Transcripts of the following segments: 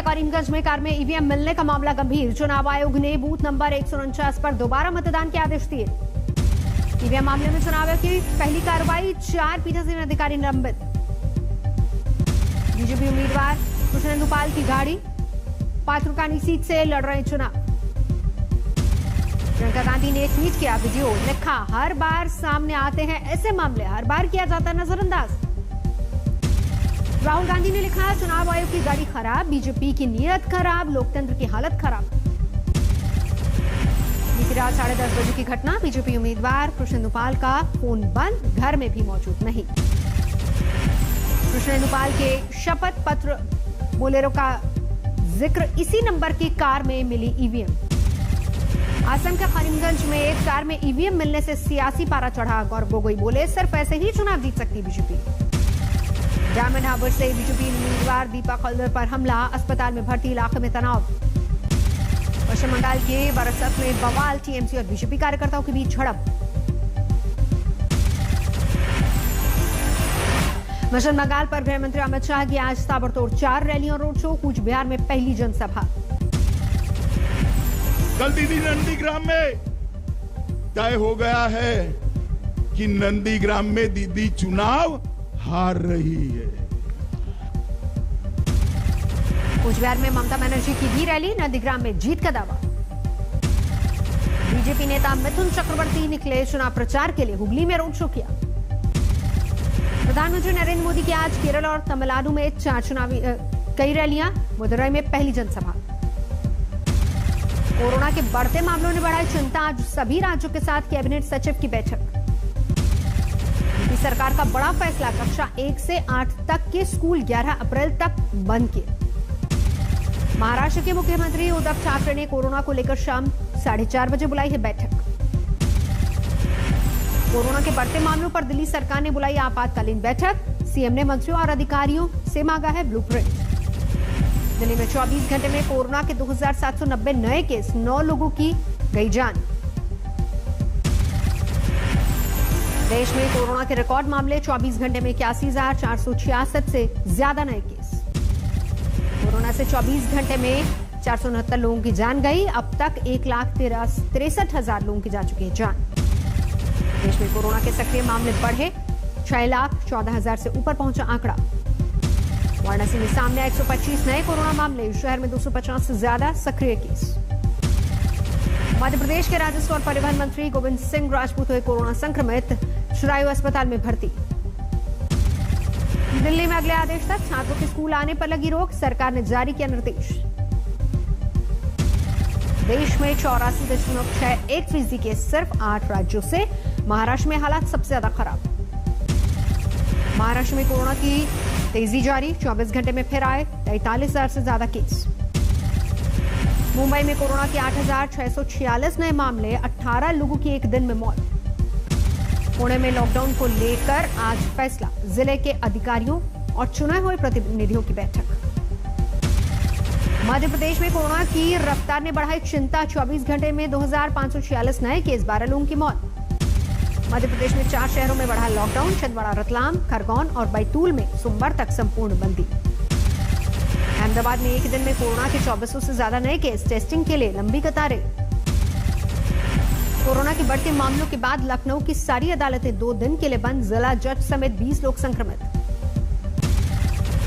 करीमगंज में कार में ईवीएम मिलने का मामला गंभीर। चुनाव आयोग ने बूथ नंबर 149 पर दोबारा मतदान के आदेश दिए। ईवीएम मामले में चुनाव आयोग की पहली कार्रवाई, 4 पीठासीन अधिकारी निलंबित। बीजेपी उम्मीदवार कृष्णेंदु पाल की गाड़ी पाथरकानी सीट से लड़ रहे चुनाव। प्रियंका गांधी ने ट्वीट किया वीडियो, लिखा हर बार सामने आते हैं ऐसे मामले, हर बार किया जाता नजरअंदाज। राहुल गांधी ने लिखा चुनाव आयोग की गाड़ी खराब, बीजेपी की नीयत खराब, लोकतंत्र की हालत खराब। बीती रात 10:30 बजे की घटना, बीजेपी उम्मीदवार कृष्णेंदु पाल का फोन बंद, घर में भी मौजूद नहीं। कृष्णेंदु पाल के शपथ पत्र बोलेरो का जिक्र, इसी नंबर की कार में मिली ईवीएम। असम के करीमगंज में एक कार में ईवीएम मिलने से सियासी पारा चढ़ा। गौरव गोगोई बोले सिर्फ ऐसे ही चुनाव जीत सकती बीजेपी। डायमंड हार्बर से बीजेपी उम्मीदवार दीपा खलदर पर हमला, अस्पताल में भर्ती, इलाके में तनाव। पश्चिम बंगाल के बारासात में बवाल, टीएमसी और बीजेपी कार्यकर्ताओं के बीच झड़प। पश्चिम बंगाल पर गृह मंत्री अमित शाह की आज ताबड़तोड़ 4 रैलियां, रोड शो। कूच बिहार में पहली जनसभा। कल दीदी नंदीग्राम में तय हो गया है कि नंदीग्राम में दीदी चुनाव हार रही है। कूच बिहार में ममता बनर्जी की भी रैली, नंदीग्राम में जीत का दावा। बीजेपी नेता मिथुन चक्रवर्ती निकले चुनाव प्रचार के लिए, हुगली में रोड शो किया। प्रधानमंत्री नरेंद्र मोदी की आज केरल और तमिलनाडु में 4 चुनावी कई रैलियां, मदुरई में पहली जनसभा। कोरोना के बढ़ते मामलों ने बढ़ाई चिंता, आज सभी राज्यों के साथ कैबिनेट सचिव की बैठक। सरकार का बड़ा फैसला, कक्षा 1 से 8 तक के स्कूल 11 अप्रैल तक बंद किए। महाराष्ट्र के मुख्यमंत्री उद्धव ठाकरे ने कोरोना को लेकर शाम 4:30 बजे बुलाई है बैठक। कोरोना के बढ़ते मामलों पर दिल्ली सरकार ने बुलाई आपातकालीन बैठक। सीएम ने मंत्रियों और अधिकारियों से मांगा है ब्लूप्रिंट। दिल्ली में 24 घंटे में कोरोना के 2790 नए केस, 9 लोगों की गई जान। देश में कोरोना के रिकॉर्ड मामले, 24 घंटे में 81,466 से ज्यादा नए केस। कोरोना से 24 घंटे में 469 लोगों की जान गई। अब तक 1,63,000 लोगों की जा चुकी है जान। देश में कोरोना के सक्रिय मामले बढ़े, 6,14,000 से ऊपर पहुंचा आंकड़ा। वाराणसी में सामने 125 नए कोरोना मामले, शहर में 250 से ज्यादा सक्रिय केस। मध्य प्रदेश के राजस्व और परिवहन मंत्री गोविंद सिंह राजपूत हुए कोरोना संक्रमित, शुरायु अस्पताल में भर्ती। दिल्ली में अगले आदेश तक छात्रों के स्कूल आने पर लगी रोक, सरकार ने जारी किया निर्देश। देश में 84.61% केस सिर्फ 8 राज्यों से, महाराष्ट्र में हालात सबसे ज्यादा खराब। महाराष्ट्र में कोरोना की तेजी जारी, 24 घंटे में फिर आए 43,000 से ज्यादा केस। मुंबई में कोरोना के 8,646 नए मामले, 18 लोगों की एक दिन में मौत। पुणे में लॉकडाउन को लेकर आज फैसला, जिले के अधिकारियों और चुने हुए प्रतिनिधियों की बैठक। मध्य प्रदेश में कोरोना की रफ्तार ने बढ़ाई चिंता, 24 घंटे में 2,546 नए केस, 12 लोगों की मौत। मध्य प्रदेश में 4 शहरों में बढ़ा लॉकडाउन, छिंदवाड़ा, रतलाम, खरगोन और बैतूल में सोमवार तक संपूर्ण बंदी। अहमदाबाद में एक दिन में कोरोना के 2400 से ज्यादा नए केस, टेस्टिंग के लिए लंबी कतारें। कोरोना के बढ़ते मामलों के बाद लखनऊ की सारी अदालतें 2 दिन के लिए बंद, जिला जज समेत 20 लोग संक्रमित।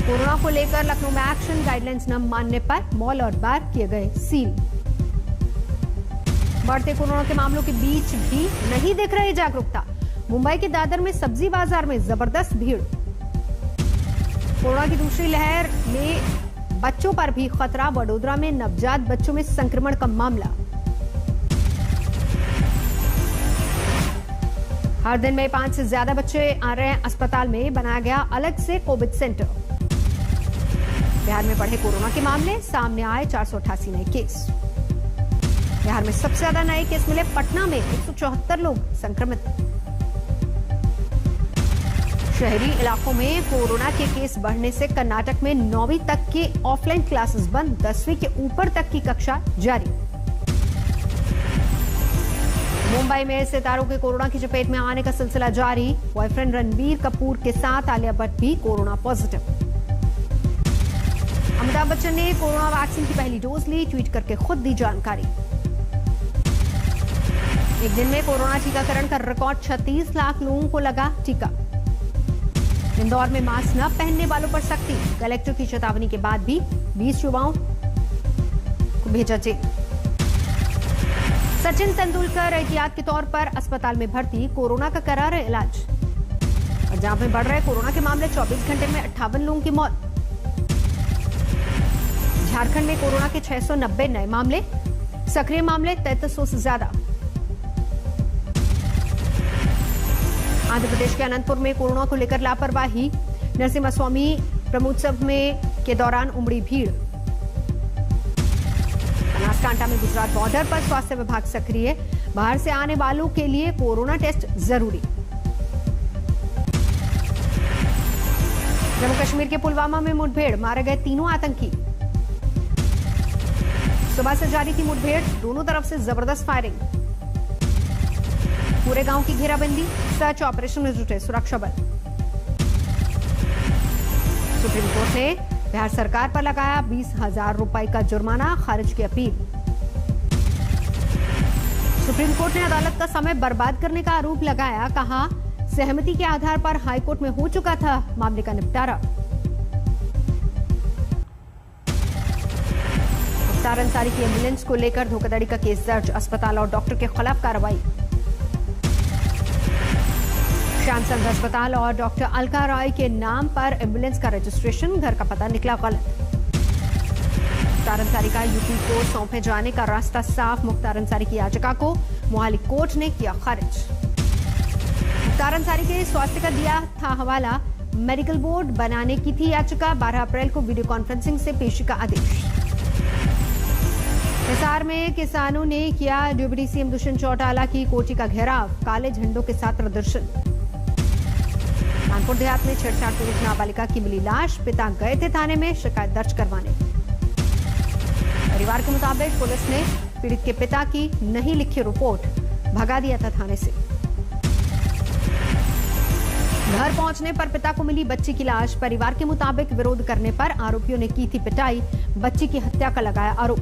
कोरोना को लेकर लखनऊ में एक्शन, गाइडलाइंस न मानने पर मॉल और बार किए गए सील। बढ़ते कोरोना के मामलों के बीच भी नहीं दिख रही जागरूकता। मुंबई के दादर में सब्जी बाजार में जबरदस्त भीड़। कोरोना की दूसरी लहर में बच्चों पर भी खतरा, वडोदरा में नवजात बच्चों में संक्रमण का मामला। हर दिन में 5 से ज्यादा बच्चे आ रहे हैं अस्पताल में, बनाया गया अलग से कोविड सेंटर। बिहार में बढ़े कोरोना के मामले, सामने आए 488 नए केस। बिहार में सबसे ज्यादा नए केस मिले पटना में, 174 लोग संक्रमित। शहरी इलाकों में कोरोना के केस बढ़ने से कर्नाटक में 9वीं तक के ऑफलाइन क्लासेस बंद, 10वीं के ऊपर तक की कक्षा जारी। मुंबई में सितारों के कोरोना की चपेट में आने का सिलसिला जारी। बॉयफ्रेंड रणबीर कपूर के साथ आलिया भट्ट भी कोरोना पॉजिटिव। अमिताभ बच्चन ने कोरोना वैक्सीन की पहली डोज ली, ट्वीट करके खुद दी जानकारी। एक दिन में कोरोना टीकाकरण का रिकॉर्ड 36 लाख लोगों को लगा टीका। इंदौर में मास्क न पहनने वालों पर सख्ती, कलेक्टर की चेतावनी के बाद भी 20 युवाओं को भेजा जेल। सचिन तेंदुलकर एहतियात के तौर पर अस्पताल में भर्ती, कोरोना का करा रहे इलाज। पंजाब में बढ़ रहे कोरोना के मामले, 24 घंटे में 58 लोगों की मौत। झारखंड में कोरोना के 690 नए मामले, सक्रिय मामले 3300 से ज्यादा। आंध्र प्रदेश के अनंतपुर में कोरोना को लेकर लापरवाही, नरसिम्हा स्वामी ब्रह्मोत्सव के दौरान उमड़ी भीड़। बनासकांठा में गुजरात बॉर्डर पर स्वास्थ्य विभाग सक्रिय, बाहर से आने वालों के लिए कोरोना टेस्ट जरूरी। जम्मू कश्मीर के पुलवामा में मुठभेड़, मारे गए 3 आतंकी। सुबह से जारी थी मुठभेड़, दोनों तरफ से जबरदस्त फायरिंग। पूरे गांव की घेराबंदी, सर्च ऑपरेशन में जुटे सुरक्षा बल। सुप्रीम कोर्ट ने बिहार सरकार पर लगाया 20,000 रुपए का जुर्माना, खारिज की अपील। सुप्रीम कोर्ट ने अदालत का समय बर्बाद करने का आरोप लगाया, कहा सहमति के आधार पर हाईकोर्ट में हो चुका था मामले का निपटारा। मुख्तार अंसारी की एम्बुलेंस को लेकर धोखाधड़ी का केस दर्ज, अस्पताल और डॉक्टर के खिलाफ कार्रवाई। श्यामचंद अस्पताल और डॉक्टर अलका राय के नाम पर एम्बुलेंस का रजिस्ट्रेशन, घर का पता निकला गलत। मुख्तार अंसारी का यूपी को सौंपे जाने का रास्ता साफ, मुख्तार अंसारी की याचिका को मोहाली कोर्ट ने किया खारिज। मुख्तार अंसारी के स्वास्थ्य का दिया था हवाला, मेडिकल बोर्ड बनाने की थी याचिका, 12 अप्रैल को वीडियो कॉन्फ्रेंसिंग से पेशी का आदेश। हिसार में किसानों ने किया डिप्टी सीएम दुष्यंत चौटाला की कोठी का घेराव, काले झंडों के साथ प्रदर्शन। कानपुर देहात में छेड़छाड़ पीड़ित नाबालिका की मिली लाश, पिता गए थे थाने में शिकायत दर्ज करवाने। परिवार के मुताबिक पुलिस ने पीड़ित के पिता की नहीं लिखी रिपोर्ट, भगा दिया था थाने से। घर पहुंचने पर पिता को मिली बच्ची की लाश, परिवार के मुताबिक विरोध करने पर आरोपियों ने की थी पिटाई, बच्ची की हत्या का लगाया आरोप।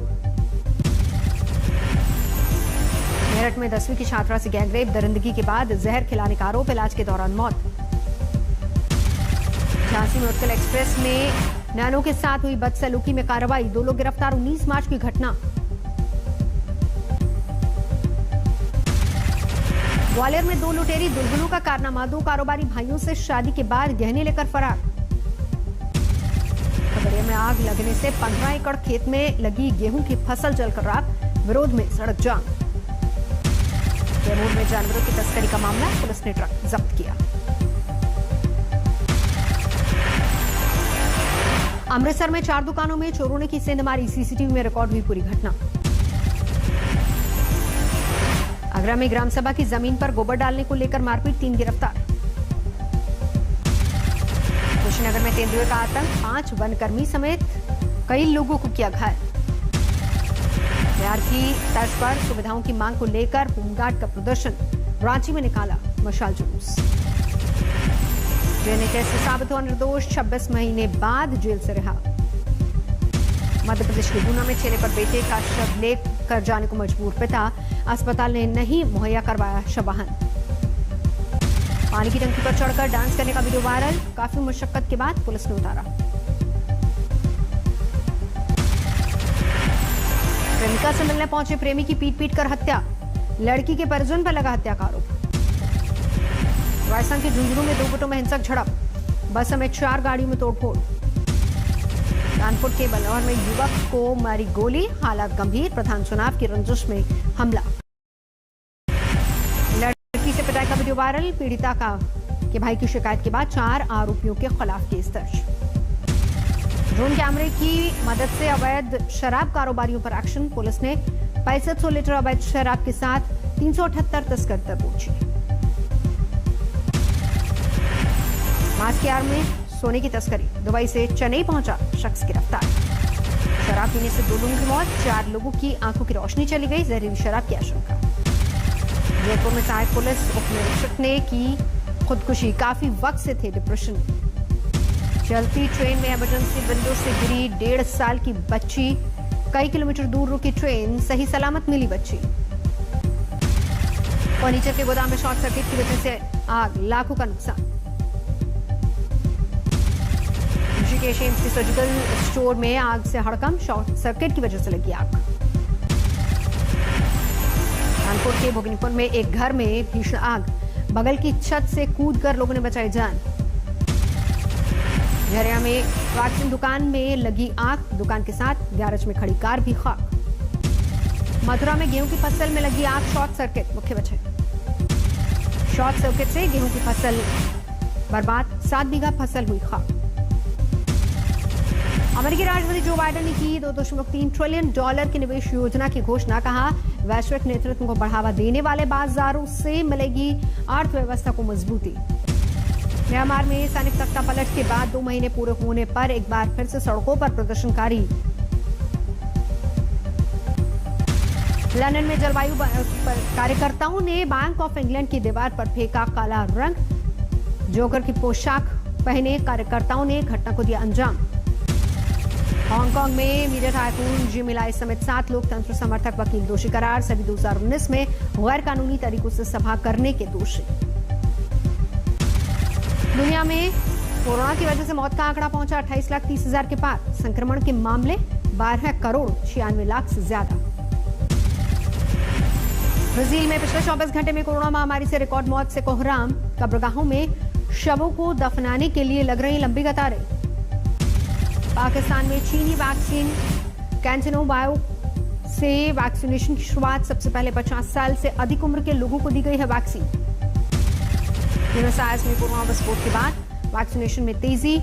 मेरठ में 10वीं की छात्रा से गैंगरेप, दरिंदगी के बाद जहर खिलाने का आरोप, इलाज के दौरान मौत। झांसी में उत्कल एक्सप्रेस में नैनो के साथ हुई बदसलूकी में कार्रवाई, 2 लोग गिरफ्तार, 19 मार्च की घटना। ग्वालियर में 2 लुटेरी दुल्हनों का कारनामा, 2 कारोबारी भाइयों से शादी के बाद गहने लेकर फरार। खगड़िया में आग लगने से 15 एकड़ खेत में लगी गेहूं की फसल जलकर राख, विरोध में सड़क जाम। कैमूर में जानवरों की तस्करी का मामला, पुलिस ने ट्रक जब्त किया। अमृतसर में 4 दुकानों में चोरों ने की सेंधमारी, सीसीटीवी में रिकॉर्ड हुई पूरी घटना। आगरा में ग्राम सभा की जमीन पर गोबर डालने को लेकर मारपीट, 3 गिरफ्तार। कुशीनगर में तेंदुए का आतंक, 5 वनकर्मी समेत कई लोगों को किया घायल। बिहार की तर्ज पर सुविधाओं की मांग को लेकर होमगार्ड का प्रदर्शन, रांची में निकाला मशाल जुलूस। जेएनएच से साबित हुआ निर्दोष, 26 महीने बाद जेल से रिहा। मध्य प्रदेश के गुना में ठेले पर बेटे का शव लेकर जाने को मजबूर पिता, अस्पताल ने नहीं मुहैया करवाया शववाहन। पानी की टंकी पर चढ़कर डांस करने का वीडियो वायरल, काफी मुशक्कत के बाद पुलिस ने उतारा। प्रेमिका से मिलने पहुंचे प्रेमी की पीट कर हत्या, लड़की के परिजन पर लगा हत्या का आरोप। राजस्थान के झुंझुनू में 2 गुटों में हिंसक झड़प, बस समेत 4 गाड़ियों में तोड़फोड़। कानपुर के बलौर में युवक को मारी गोली, हालात गंभीर, प्रधान चुनाव की रंजिश में हमला। लड़की से पिटाई का वीडियो वायरल, पीड़िता के भाई की शिकायत के बाद 4 आरोपियों के खिलाफ केस दर्ज। ड्रोन कैमरे की मदद से अवैध शराब कारोबारियों पर एक्शन, पुलिस ने 6500 लीटर अवैध शराब के साथ 378 तस्कर दबोचे। मास्क की आड़ में सोने की तस्करी, दुबई से चेन्नई पहुंचा शख्स गिरफ्तार। शराब पीने से 2 लोगों की मौत, 4 लोगों की आंखों की रोशनी चली गई, जहरीली शराब की आशंका। जयपुर में सहायक पुलिस उप निरीक्षक ने की खुदकुशी, काफी वक्त से थे डिप्रेशन में। चलती ट्रेन में इमरजेंसी विंडो से गिरी 1.5 साल की बच्ची। कई किलोमीटर दूर रुकी ट्रेन, सही सलामत मिली बच्ची। फर्नीचर के गोदाम में शॉर्ट सर्किट की वजह से आग, लाखों का नुकसान। ऋषिकेश एम्स के सर्जिकल स्टोर में आग से हड़कंप, शॉर्ट सर्किट की वजह से लगी आग। कानपुर के भोगनीपुर में एक घर में भीषण आग, बगल की छत से कूदकर लोगों ने बचाई जान। झरिया में वैक्सीन दुकान में लगी आग, दुकान के साथ गैरेज में खड़ी कार भी खाक। मथुरा में गेहूं की फसल में लगी आग, शॉर्ट सर्किट मुख्य वजह। शॉर्ट सर्किट से गेहूं की फसल बर्बाद, 7 बीघा फसल हुई खाक। अमेरिकी राष्ट्रपति जो बाइडेन ने की $2.3 ट्रिलियन की निवेश योजना की घोषणा। कहा, वैश्विक नेतृत्व को बढ़ावा देने वाले बाजारों से मिलेगी अर्थव्यवस्था को मजबूती। म्यांमार में सैनिक तख्ता पलट के बाद 2 महीने पूरे होने पर एक बार फिर से सड़कों पर प्रदर्शनकारी। लंदन में जलवायु कार्यकर्ताओं ने बैंक ऑफ इंग्लैंड की दीवार पर फेंका काला रंग। जोकर की पोशाक पहने कार्यकर्ताओं ने घटना को दिया अंजाम। हांगकांग में मीडिया टाइकून जिमी लाई समेत 7 लोकतंत्र समर्थक वकील दोषी करार। सभी 2019 में गैर कानूनी तरीकों से सभा करने के दोषी। दुनिया में कोरोना की वजह से मौत का आंकड़ा पहुंचा 28,30,000 के पार। संक्रमण के मामले 12,96,96,00,000 से ज्यादा। ब्राजील में पिछले 24 घंटे में कोरोना महामारी से रिकॉर्ड मौत से कोहराम। कब्रगाहों में शवों को दफनाने के लिए लग रही लंबी कतारें। पाकिस्तान में चीनी वैक्सीन कैंटेनो बायो से वैक्सीनेशन की शुरुआत। सबसे पहले 50 साल से अधिक उम्र के लोगों को दी गई है वैक्सीन। ब्यूनस आयर्स में कोरोना विस्फोट के बाद वैक्सीनेशन में तेजी।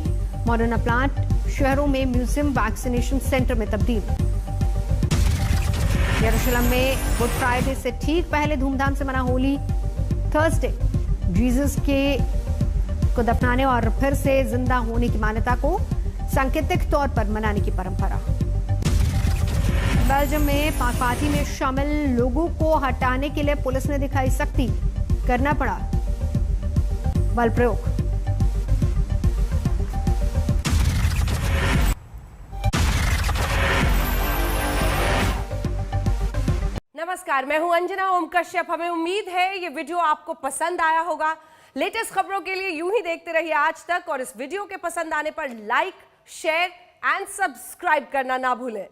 मॉडर्ना प्लांट शहरों में म्यूजियम वैक्सीनेशन सेंटर में तब्दील। यरूशलेम में गुड फ्राइडे से ठीक पहले धूमधाम से मना होली थर्सडे। जीसस को दफनाने और फिर से जिंदा होने की मान्यता को सांकेतिक तौर पर मनाने की परंपरा। बेल्जियम में पाक पार्टी में शामिल लोगों को हटाने के लिए पुलिस ने दिखाई सख्ती, करना पड़ा बल प्रयोग। नमस्कार, मैं हूं अंजना ओम कश्यप। हमें उम्मीद है ये वीडियो आपको पसंद आया होगा। लेटेस्ट खबरों के लिए यूं ही देखते रहिए आज तक, और इस वीडियो के पसंद आने पर लाइक, शेयर एंड सब्सक्राइब करना ना भूलें।